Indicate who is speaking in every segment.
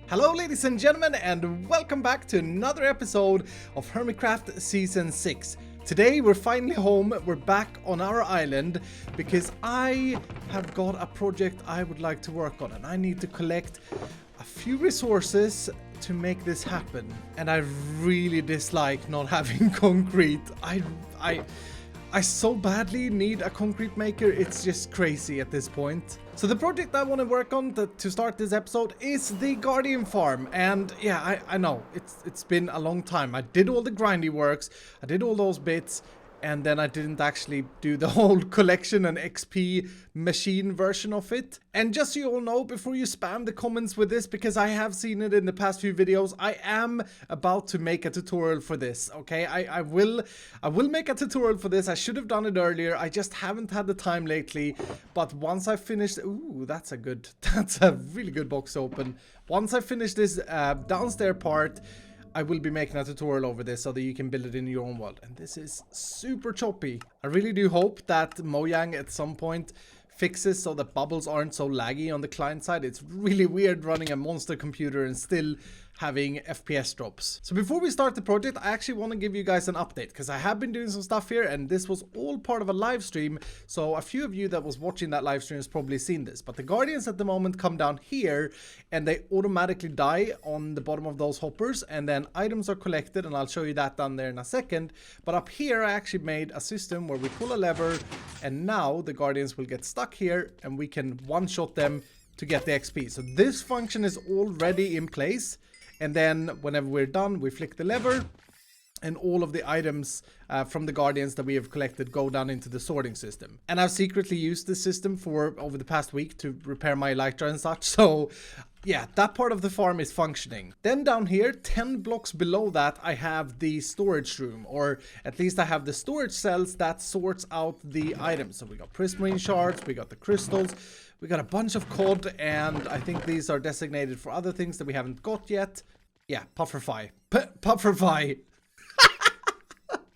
Speaker 1: Hello ladies and gentlemen, and welcome back to another episode of Hermitcraft Season 6. Today we're finally home, we're back on our island because I have got a project I would like to work on and I need to collect a few resources to make this happen. And I really dislike not having concrete. I so badly need a concrete maker, it's just crazy at this point. So the project I want to work on to start this episode is the Guardian Farm. And yeah, I know, it's been a long time. I did all the grindy works, I did all those bits, and then I didn't actually do the whole collection and XP machine version of it. And just so you all know, before you spam the comments with this, because I have seen it in the past few videos, I am about to make a tutorial for this, okay? I will make a tutorial for this. I should have done it earlier. I just haven't had the time lately. But once I finish... Ooh, that's a really good box to open. Once I finish this downstairs part, I will be making a tutorial over this so that you can build it in your own world. And this is super choppy. I really do hope that Mojang at some point fixes so that bubbles aren't so laggy on the client side. It's really weird running a monster computer and still having FPS drops. So before we start the project, I actually want to give you guys an update because I have been doing some stuff here and this was all part of a live stream. So a few of you that was watching that live stream has probably seen this, but the Guardians at the moment come down here and they automatically die on the bottom of those hoppers, and then items are collected, and I'll show you that down there in a second. But up here I actually made a system where we pull a lever and now the Guardians will get stuck here and we can one-shot them to get the XP. So this function is already in place. And then whenever we're done, we flick the lever and all of the items from the Guardians that we have collected go down into the sorting system. And I've secretly used this system for over the past week to repair my elytra and such. So yeah, that part of the farm is functioning. Then down here, 10 blocks below that, I have the storage room, or at least I have the storage cells that sorts out the items. So we got prismarine shards, we got the crystals, we got a bunch of cod, and I think these are designated for other things that we haven't got yet. Yeah, pufferfy. Pufferfy.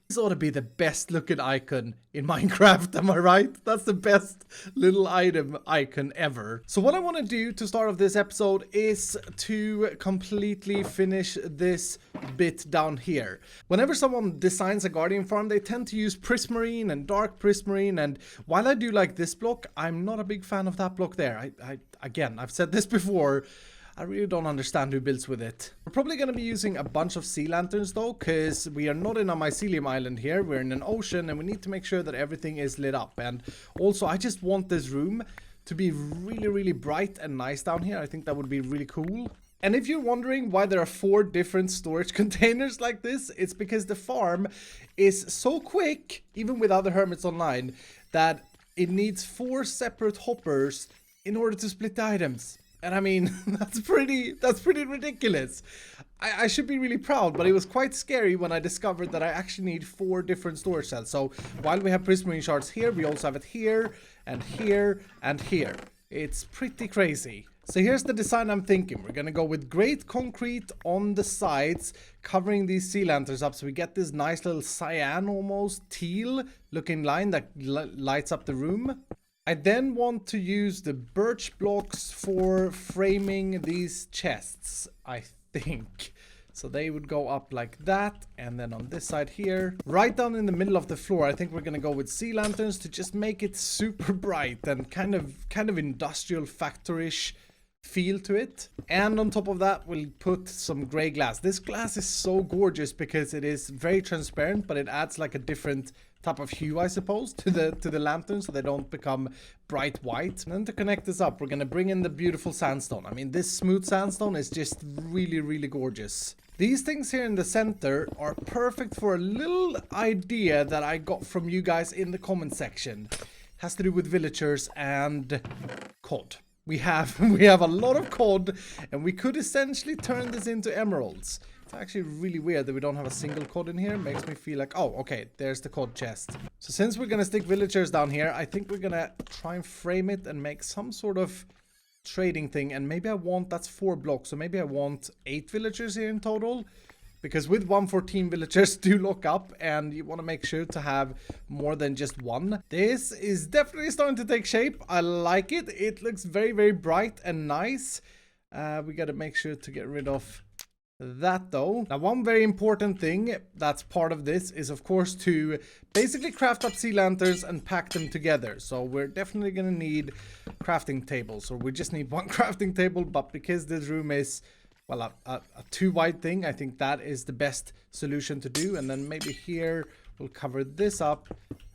Speaker 1: This ought to be the best looking icon in Minecraft, am I right? That's the best little item icon ever. So what I want to do to start off this episode is to completely finish this bit down here. Whenever someone designs a Guardian Farm, they tend to use prismarine and dark prismarine, and while I do like this block, I'm not a big fan of that block there. Again, I've said this before, I really don't understand who builds with it. We're probably going to be using a bunch of sea lanterns though, because we are not in a mycelium island here. We're in an ocean and we need to make sure that everything is lit up. And also I just want this room to be really, really bright and nice down here. I think that would be really cool. And if you're wondering why there are 4 different storage containers like this, it's because the farm is so quick, even with other hermits online, that it needs 4 separate hoppers in order to split the items. And I mean, that's pretty ridiculous. I should be really proud, but it was quite scary when I discovered that I actually need 4 different storage cells. So while we have prismarine shards here, we also have it here and here and here. It's pretty crazy. So here's the design I'm thinking. We're gonna go with great concrete on the sides, covering these sea lanterns up so we get this nice little cyan, almost teal looking line that lights up the room. I then want to use the birch blocks for framing these chests, I think. So they would go up like that, and then on this side here, right down in the middle of the floor, I think we're gonna go with sea lanterns to just make it super bright and kind of industrial factory-ish feel to it. And on top of that, we'll put some gray glass. This glass is so gorgeous because it is very transparent, but it adds like a different type of hue, I suppose, to the lanterns so they don't become bright white. And then to connect this up, we're gonna bring in the beautiful sandstone. I mean, this smooth sandstone is just really, really gorgeous. These things here in the center are perfect for a little idea that I got from you guys in the comment section. It has to do with villagers and cod. We have a lot of cod, and we could essentially turn this into emeralds. It's actually really weird that we don't have a single cod in here. It makes me feel like, oh, okay, there's the cod chest. So since we're gonna stick villagers down here, I think we're gonna try and frame it and make some sort of trading thing. And maybe that's 4 blocks, so maybe I want 8 villagers here in total. Because with 114 villagers do lock up, and you want to make sure to have more than just one. This is definitely starting to take shape. I like it. It looks very, very bright and nice. We got to make sure to get rid of that though. Now, one very important thing that's part of this is, of course, to basically craft up sea lanterns and pack them together. So we're definitely going to need crafting tables, or we just need one crafting table. But because this room is, well, a too wide thing, I think that is the best solution to do. And then maybe here we'll cover this up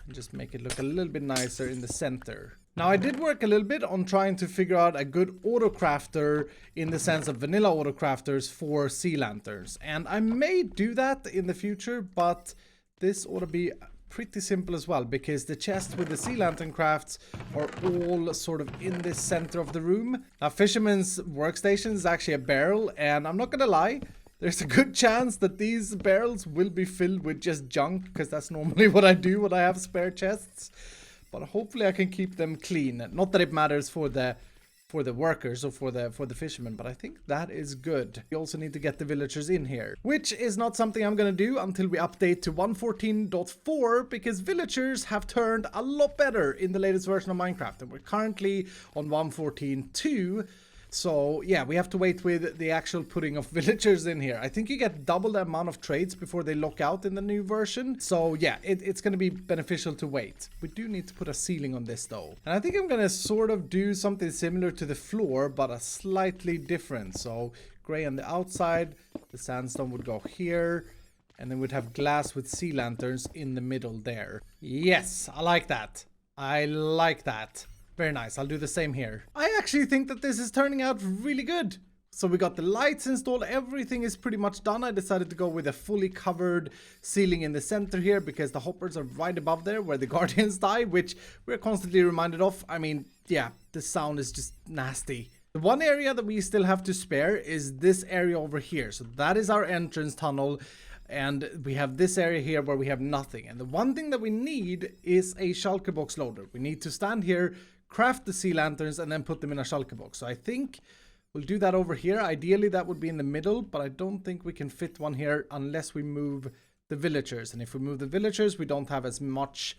Speaker 1: and just make it look a little bit nicer in the center. Now, I did work a little bit on trying to figure out a good auto-crafter in the sense of vanilla auto-crafters for sea lanterns. And I may do that in the future, but this ought to be pretty simple as well, because the chests with the sea lantern crafts are all sort of in this center of the room. Now, Fisherman's Workstation is actually a barrel, and I'm not gonna lie, there's a good chance that these barrels will be filled with just junk, because that's normally what I do when I have spare chests. But hopefully I can keep them clean. Not that it matters for the workers or for the fishermen, but I think that is good. We also need to get the villagers in here, which is not something I'm gonna do until we update to 1.14.4, because villagers have turned a lot better in the latest version of Minecraft, and we're currently on 1.14.2. So yeah, we have to wait with the actual putting of villagers in here. I think you get double the amount of trades before they lock out in the new version. So yeah, it's going to be beneficial to wait. We do need to put a ceiling on this though. And I think I'm going to sort of do something similar to the floor, but a slightly different. So gray on the outside, the sandstone would go here, and then we'd have glass with sea lanterns in the middle there. Yes, I like that. I like that. Very nice. I'll do the same here. I actually think that this is turning out really good. So we got the lights installed. Everything is pretty much done. I decided to go with a fully covered ceiling in the center here because the hoppers are right above there where the guardians die, which we're constantly reminded of. I mean, yeah, the sound is just nasty. The one area that we still have to spare is this area over here. So that is our entrance tunnel. And we have this area here where we have nothing. And the one thing that we need is a shulker box loader. We need to stand here, craft the sea lanterns, and then put them in a shulker box. So I think we'll do that over here. Ideally, that would be in the middle, but I don't think we can fit one here unless we move the villagers. And if we move the villagers, we don't have as much,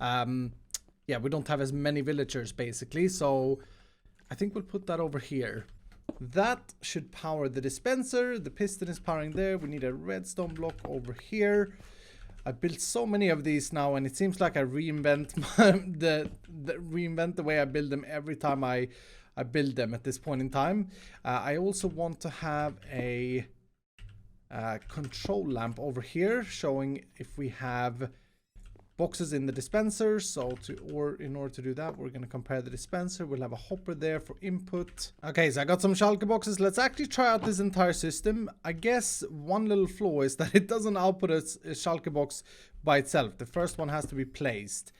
Speaker 1: yeah, we don't have as many villagers basically. So I think we'll put that over here. That should power the dispenser. The piston is powering there. We need a redstone block over here. I built so many of these now, and it seems like I reinvent the way I build them every time I build them at this point in time. I also want to have a control lamp over here showing if we have boxes in the dispenser. So in order to do that, we're going to compare the dispenser. We'll have a hopper there for input. Okay, so I got some shulker boxes. Let's actually try out this entire system. I guess one little flaw is that it doesn't output a shulker box by itself. The first one has to be placed.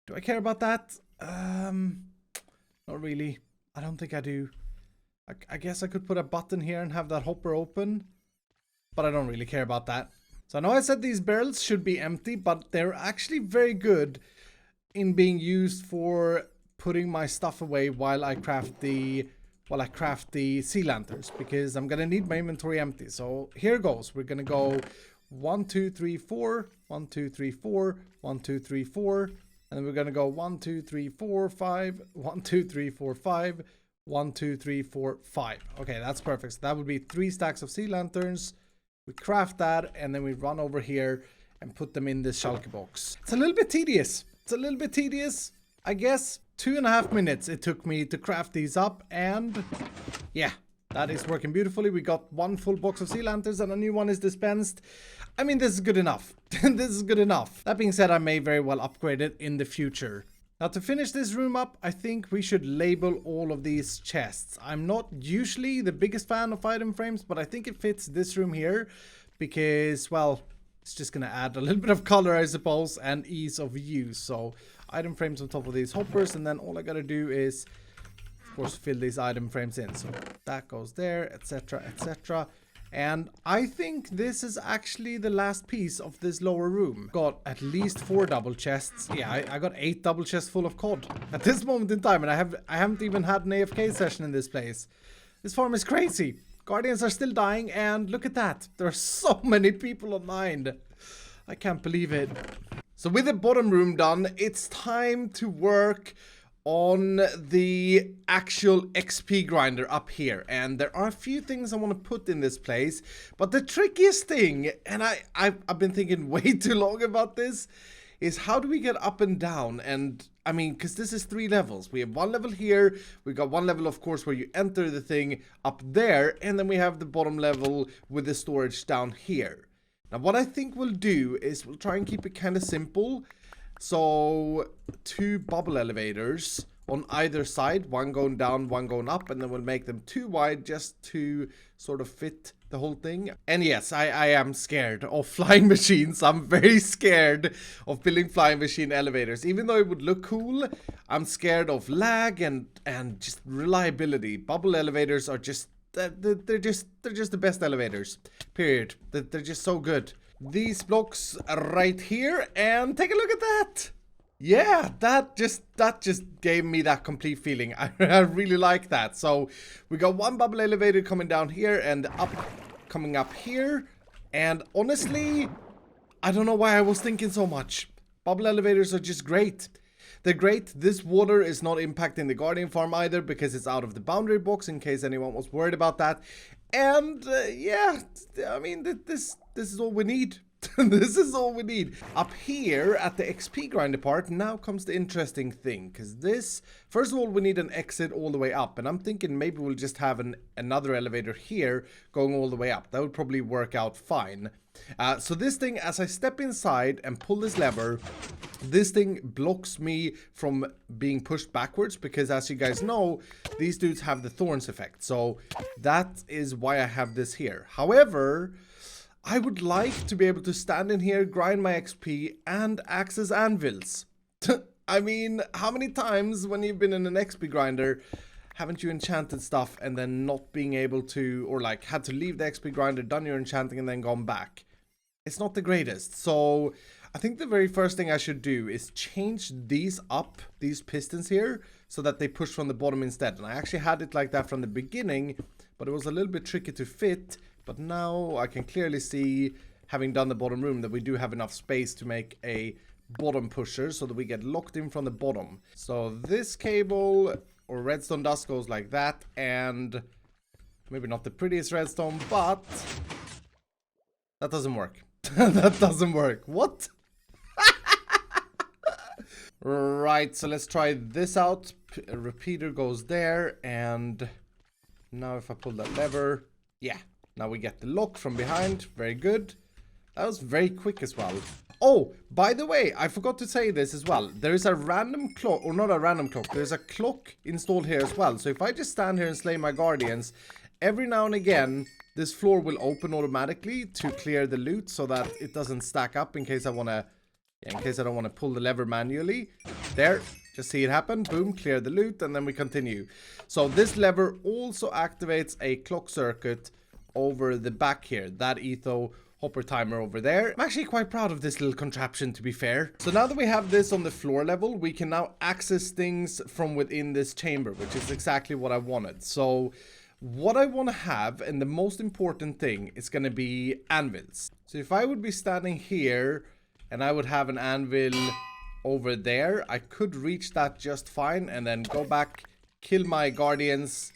Speaker 1: Do I care about that? Not really. I don't think I do. I guess I could put a button here and have that hopper open, but I don't really care about that. So I know I said these barrels should be empty, but they're actually very good in being used for putting my stuff away while I craft the sea lanterns, because I'm gonna need my inventory empty. So here goes. We're gonna go 1 2 3 4, 1 2 3 4, 1 2 3 4, and then we're gonna go 1 2 3 4 5, 1 2 3 4 5, 1 2 3 4 5. Okay, that's perfect. So that would be 3 stacks of sea lanterns. We craft that, and then we run over here and put them in this shulker box. It's a little bit tedious. I guess 2.5 minutes it took me to craft these up, and yeah, that is working beautifully. We got 1 full box of sea lanterns and a new one is dispensed. I mean, this is good enough. This is good enough. That being said, I may very well upgrade it in the future. Now, to finish this room up, I think we should label all of these chests. I'm not usually the biggest fan of item frames, but I think it fits this room here because, well, it's just going to add a little bit of color, I suppose, and ease of use. So item frames on top of these hoppers, and then all I got to do is, of course, fill these item frames in. So that goes there, etc., etc. And I think this is actually the last piece of this lower room. Got at least 4 double chests. Yeah, I got 8 double chests full of cod at this moment in time, and I haven't even had an AFK session in this place. This farm is crazy. Guardians are still dying, and look at that. There are so many people online. I can't believe it. So with the bottom room done, it's time to work on the actual XP grinder up here, and there are a few things I want to put in this place, but the trickiest thing, and I've been thinking way too long about this, is how do we get up and down? And I mean, because this is 3 levels. We have 1 level here, we got 1 level of course where you enter the thing up there, and then we have the bottom level with the storage down here. Now what I think we'll do is we'll try and keep it kind of simple. So 2 bubble elevators on either side, 1 going down, 1 going up, and then we'll make them 2 wide just to sort of fit the whole thing. And yes, I am scared of flying machines. I'm very scared of building flying machine elevators. Even though it would look cool, I'm scared of lag and just reliability. Bubble elevators are just they're just the best elevators. Period. They're just so good. These blocks right here, and take a look at that. Yeah, that just gave me that complete feeling. I really like that. So we got 1 bubble elevator coming down here and up coming up here. And honestly, I don't know why I was thinking so much. Bubble elevators are just great. They're great. This water is not impacting the Guardian Farm either because it's out of the boundary box, in case anyone was worried about that. And yeah, I mean, this is all we need. This is all we need. Up here at the XP grinder part, now comes the interesting thing. Because this, first of all, we need an exit all the way up. And I'm thinking maybe we'll just have another elevator here going all the way up. That would probably work out fine. So this thing, as I step inside and pull this lever, this thing blocks me from being pushed backwards. Because as you guys know, these dudes have the thorns effect. So that is why I have this here. However, I would like to be able to stand in here, grind my XP, and access anvils. I mean, how many times when you've been in an XP grinder, haven't you enchanted stuff and then not being able to, or like had to leave the XP grinder, done your enchanting, and then gone back? It's not the greatest. So I think the very first thing I should do is change these up, these pistons here, so that they push from the bottom instead. And I actually had it like that from the beginning, but it was a little bit tricky to fit. But now I can clearly see, having done the bottom room, that we do have enough space to make a bottom pusher so that we get locked in from the bottom. So this cable or redstone dust goes like that, and maybe not the prettiest redstone, but that doesn't work. That doesn't work. What? Right, so let's try this out. A repeater goes there, and now if I pull that lever, yeah. Now we get the lock from behind. Very good. That was very quick as well. Oh, by the way, I forgot to say this as well. There is a random clock, or not a random clock. There's a clock installed here as well. So if I just stand here and slay my guardians, every now and again, this floor will open automatically to clear the loot so that it doesn't stack up in case I want to, in case I don't want to pull the lever manually. There. Just see it happen. Boom, clear the loot, and then we continue. So this lever also activates a clock circuit over the back here, that etho hopper timer over there. I'm actually quite proud of this little contraption, to be fair. So now that we have this on the floor level, we can now access things from within this chamber, which is exactly what I wanted. So what I want to have, and the most important thing, is going to be anvils. So if I would be standing here and I would have an anvil over there, I could reach that just fine and then go back, kill my guardians,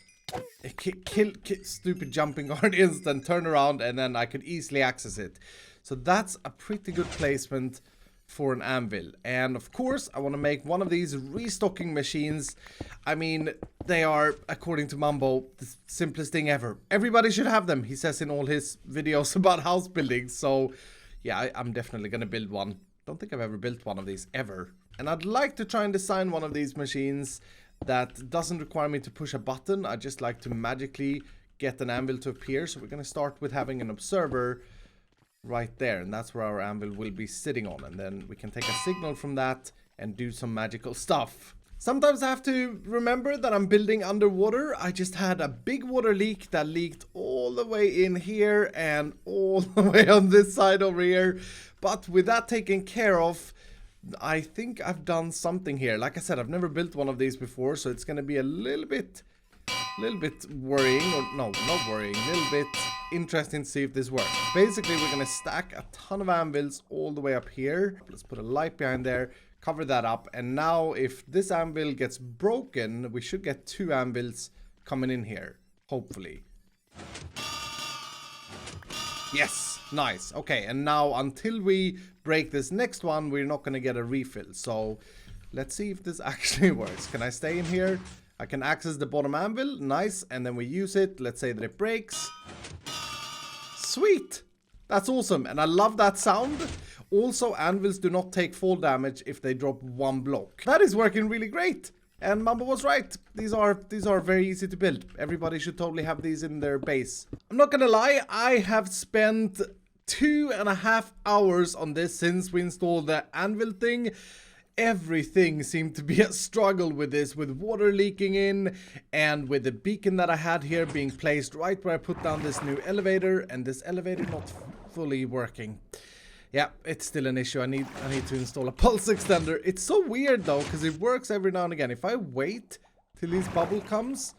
Speaker 1: kill stupid jumping guardians, then turn around, and then I could easily access it. So that's a pretty good placement for an anvil. And of course I want to make one of these restocking machines. I mean, they are, according to Mumbo, the simplest thing ever. Everybody should have them, he says in all his videos about house building. So yeah, I'm definitely gonna build one. Don't think I've ever built one of these ever. And I'd like to try and design one of these machines that doesn't require me to push a button. I just like to magically get an anvil to appear. So we're going to start with having an observer right there. And that's where our anvil will be sitting on. And then we can take a signal from that and do some magical stuff. Sometimes I have to remember that I'm building underwater. I just had a big water leak that leaked all the way in here and all the way on this side over here. But with that taken care of, I think I've done something here. Like I said, I've never built one of these before, so it's going to be a little bit worrying, or no, not worrying, a little bit interesting to see if this works. Basically, we're going to stack a ton of anvils all the way up here. Let's put a light behind there, cover that up. And now if this anvil gets broken, we should get 2 anvils coming in here, hopefully. Yes, nice. Okay, and now until we break this next one, we're not going to get a refill. So let's see if this actually works. Can I stay in here? I can access the bottom anvil. Nice. And then we use it. Let's say that it breaks. Sweet. That's awesome. And I love that sound. Also, anvils do not take fall damage if they drop 1 block. That is working really great. And Mambo was right. These are very easy to build. Everybody should totally have these in their base. I'm not gonna lie, I have spent 2.5 hours on this since we installed the anvil thing. Everything seemed to be a struggle with this, with water leaking in, and with the beacon that I had here being placed right where I put down this new elevator, and this elevator not fully working. Yeah, it's still an issue. I need to install a pulse extender. It's so weird though, because it works every now and again. If I wait till this bubble comes,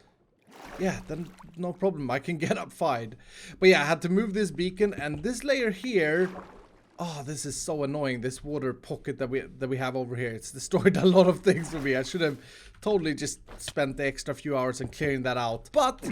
Speaker 1: yeah, then no problem. I can get up fine. But yeah, I had to move this beacon, and this layer here. Oh, this is so annoying. This water pocket that we have over here. It's destroyed a lot of things for me. I should have totally just spent the extra few hours in clearing that out. But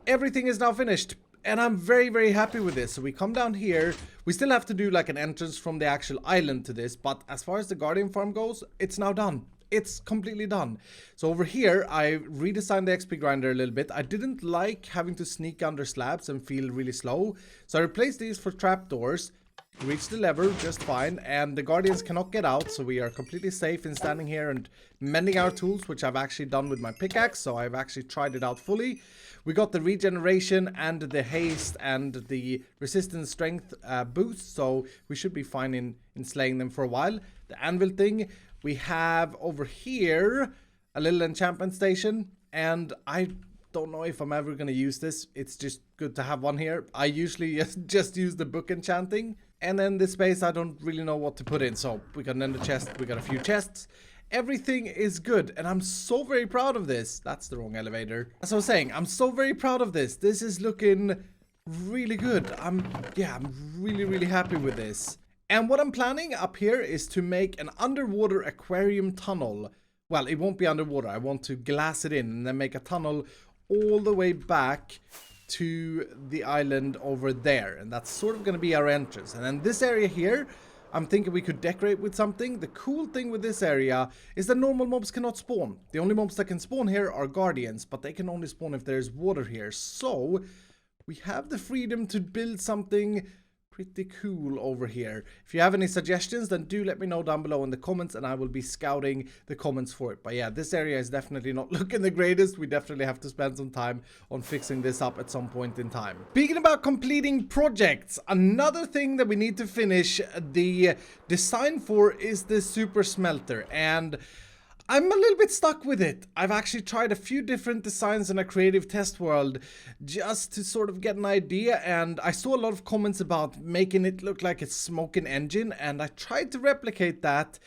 Speaker 1: everything is now finished. And I'm very, very happy with this. So we come down here. We still have to do like an entrance from the actual island to this. But as far as the Guardian Farm goes, it's now done. It's completely done. So over here, I redesigned the XP grinder a little bit. I didn't like having to sneak under slabs and feel really slow. So I replaced these for trapdoors. Reach the lever just fine, and the guardians cannot get out, so we are completely safe in standing here and mending our tools, which I've actually done with my pickaxe, so I've actually tried it out fully. We got the regeneration and the haste and the resistance strength boost, so we should be fine in slaying them for a while. The anvil thing, we have over here a little enchantment station, and I don't know if I'm ever going to use this. It's just good to have one here. I usually just use the book enchanting. And then this space, I don't really know what to put in. So we got an ender chest. We got a few chests. Everything is good. And I'm so very proud of this. That's the wrong elevator. As I was saying, I'm so very proud of this. This is looking really good. I'm really, really happy with this. And what I'm planning up here is to make an underwater aquarium tunnel. Well, it won't be underwater. I want to glass it in and then make a tunnel all the way back to the island over there, and that's sort of going to be our entrance. And then this area here, I'm thinking we could decorate with something. The cool thing with this area is that normal mobs cannot spawn. The only mobs that can spawn here are guardians, but they can only spawn if there's water here. So we have the freedom to build something pretty cool over here. If you have any suggestions, then do let me know down below in the comments, and I will be scouting the comments for it. But yeah, this area is definitely not looking the greatest. We definitely have to spend some time on fixing this up at some point in time. Speaking about completing projects, another thing that we need to finish the design for is the super smelter, and I'm a little bit stuck with it. I've actually tried a few different designs in a creative test world just to sort of get an idea, and I saw a lot of comments about making it look like a smoking engine, and I tried to replicate that,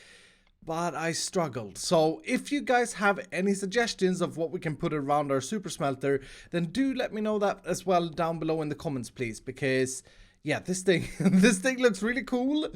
Speaker 1: but I struggled. So if you guys have any suggestions of what we can put around our super smelter, then do let me know that as well down below in the comments, please, because yeah, this thing this thing looks really cool,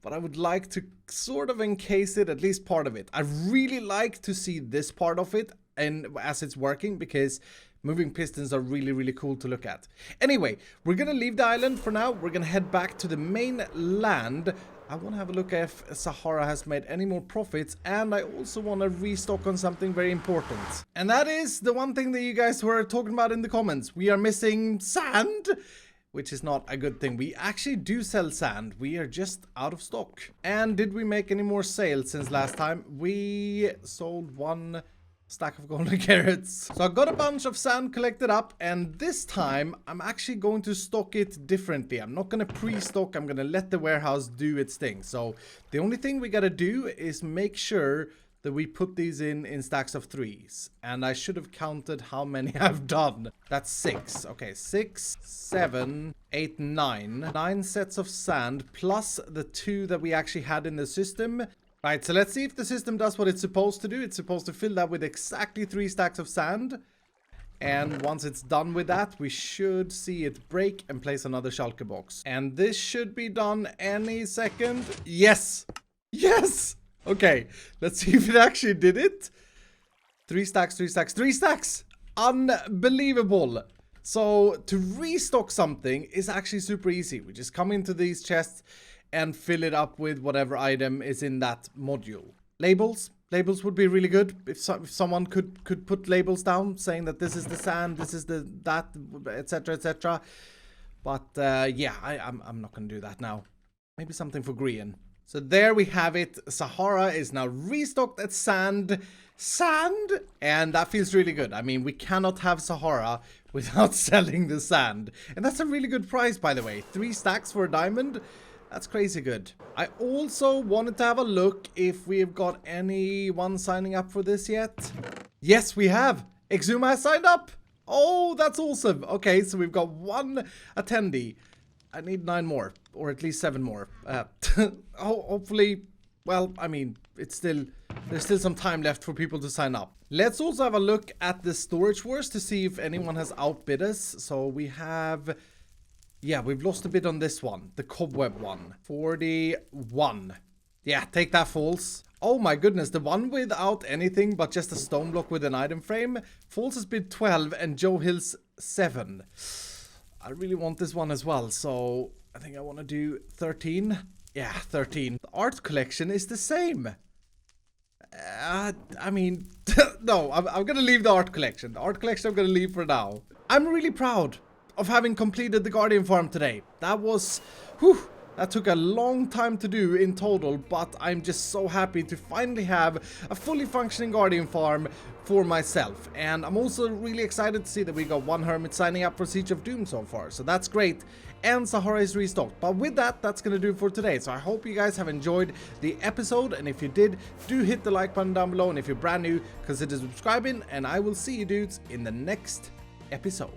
Speaker 1: but I would like to sort of encase it, at least part of it. I really like to see this part of it and as it's working, because moving pistons are really, really cool to look at. Anyway, we're gonna leave the island for now. We're gonna head back to the main land. I want to have a look if Sahara has made any more profits, and I also want to restock on something very important. And that is the one thing that you guys were talking about in the comments. We are missing sand, which is not a good thing. We actually do sell sand. We are just out of stock. And did we make any more sales since last time? We sold 1 stack of golden carrots. So I got a bunch of sand collected up, and this time I'm actually going to stock it differently. I'm not going to pre-stock. I'm going to let the warehouse do its thing. So the only thing we got to do is make sure that we put these in stacks of 3s. And I should have counted how many I've done. That's 6. Okay, 6, 7, 8, 9. 9 sets of sand plus the 2 that we actually had in the system. Right, so let's see if the system does what it's supposed to do. It's supposed to fill that with exactly 3 stacks of sand. And once it's done with that, we should see it break and place another shulker box. And this should be done any second. Yes! Yes! Okay, let's see if it actually did it. 3 stacks, 3 stacks, 3 stacks. Unbelievable. So to restock something is actually super easy. We just come into these chests and fill it up with whatever item is in that module. Labels would be really good if someone could put labels down saying that this is the sand, this is the that, etc, etc. But yeah, I'm not gonna do that now. Maybe something for green. So there we have it. Sahara is now restocked at sand, and that feels really good. I mean, we cannot have Sahara without selling the sand, and that's a really good price, by the way. 3 stacks for a diamond. That's crazy good. I also wanted to have a look if we've got anyone signing up for this yet. Yes, we have. Exuma has signed up. Oh, that's awesome. Okay, so we've got 1 attendee. I need 9 more, or at least 7 more. Hopefully, well, I mean, there's still some time left for people to sign up. Let's also have a look at the storage wars to see if anyone has outbid us. So we have... Yeah, we've lost a bit on this one. The cobweb one. 41. Yeah, take that, Falls. Oh my goodness, the one without anything but just a stone block with an item frame. Falls has bid 12 and Joe Hill's 7. I really want this one as well, so I think I want to do 13. Yeah, 13. The art collection is the same. I mean, no, I'm going to leave the art collection. The art collection I'm going to leave for now. I'm really proud of having completed the Guardian Farm today. That was, whew, that took a long time to do in total, but I'm just so happy to finally have a fully functioning Guardian Farm for myself. And I'm also really excited to see that we got 1 hermit signing up for Siege of Doom so far, so that's great. And Sahara is restocked. But with that, that's gonna do it for today. So I hope you guys have enjoyed the episode, and if you did, do hit the like button down below, and if you're brand new, consider subscribing, and I will see you dudes in the next episode.